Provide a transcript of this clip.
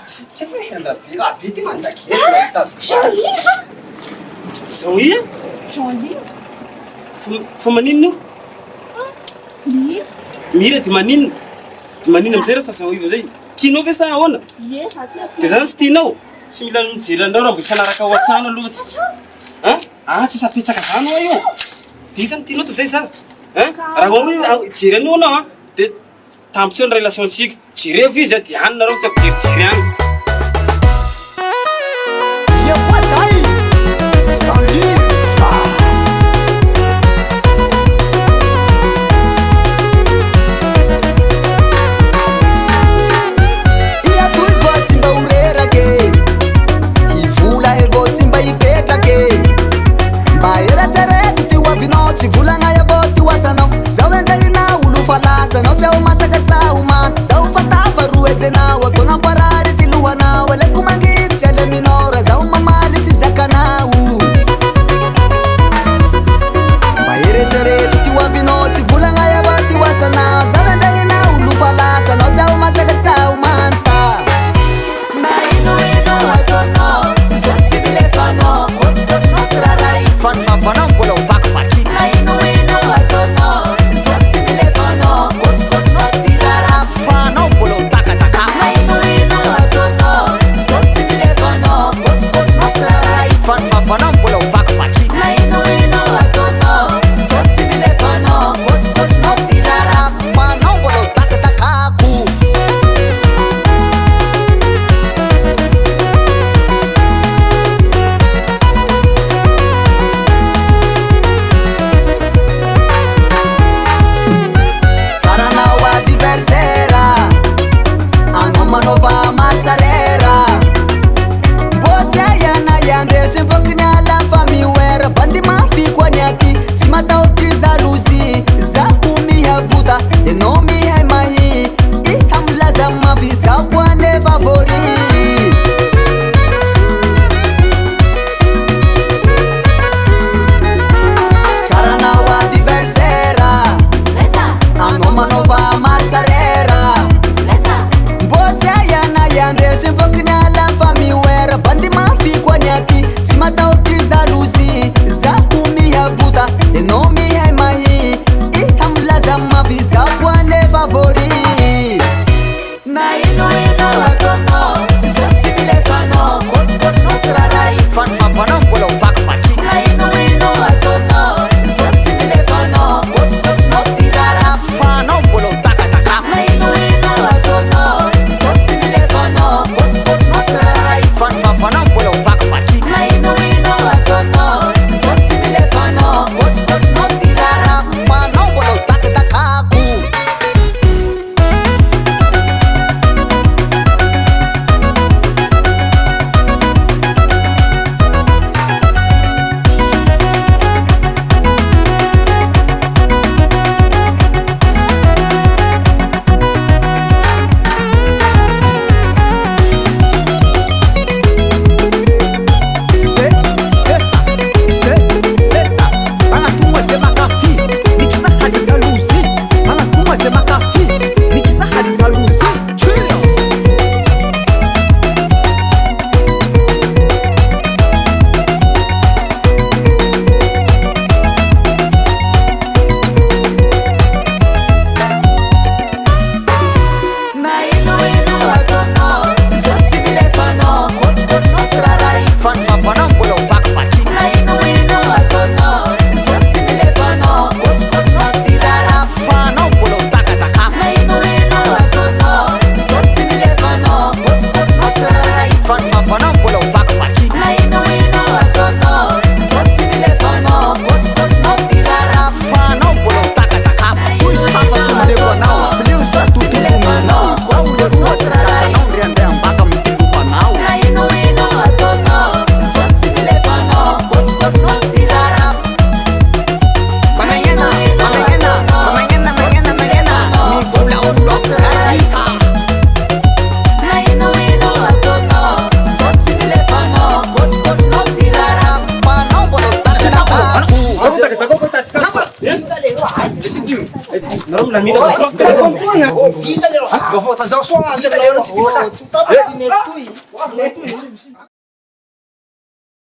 Bity mandaky Jean-Louis Jean-Louis fa maninona Mira Mira ty maninona amizay raha fa Jean-Louis amizay tianao ve sa ahoana Yes dia zany sy tianao sy mila mijery anao raha mbo hifanaraka ao an-trano aloha tsy sapetsaka zany ao io dia zany tianao toy zay sa raha hoe jery anao anao dia tampitseo ny relationtsika jereo izy dia any nareo fa jerijery any Tsy volagna avao ty oasanao zaho enjahinao olo falasanao tsy aho masaka sahomaty zaho fatafaroa ejenao ataonao parary ty lohanao aleko mangitsy aleminao raha zaho mamaly tsy zakanao mba eretsereto ty oavinao tsy volagna avao ty oasanao zaho enjahinao olo falasanao tsy aho masaka sahomanta na ino ataonao zaho tsy milefanao kotrikotrino tsy raharay fanofafanao mbola hovakivaky Naromla mira. Vita le roha. Gofo tanjao soa anjay leo tsy kita. Eh, ah!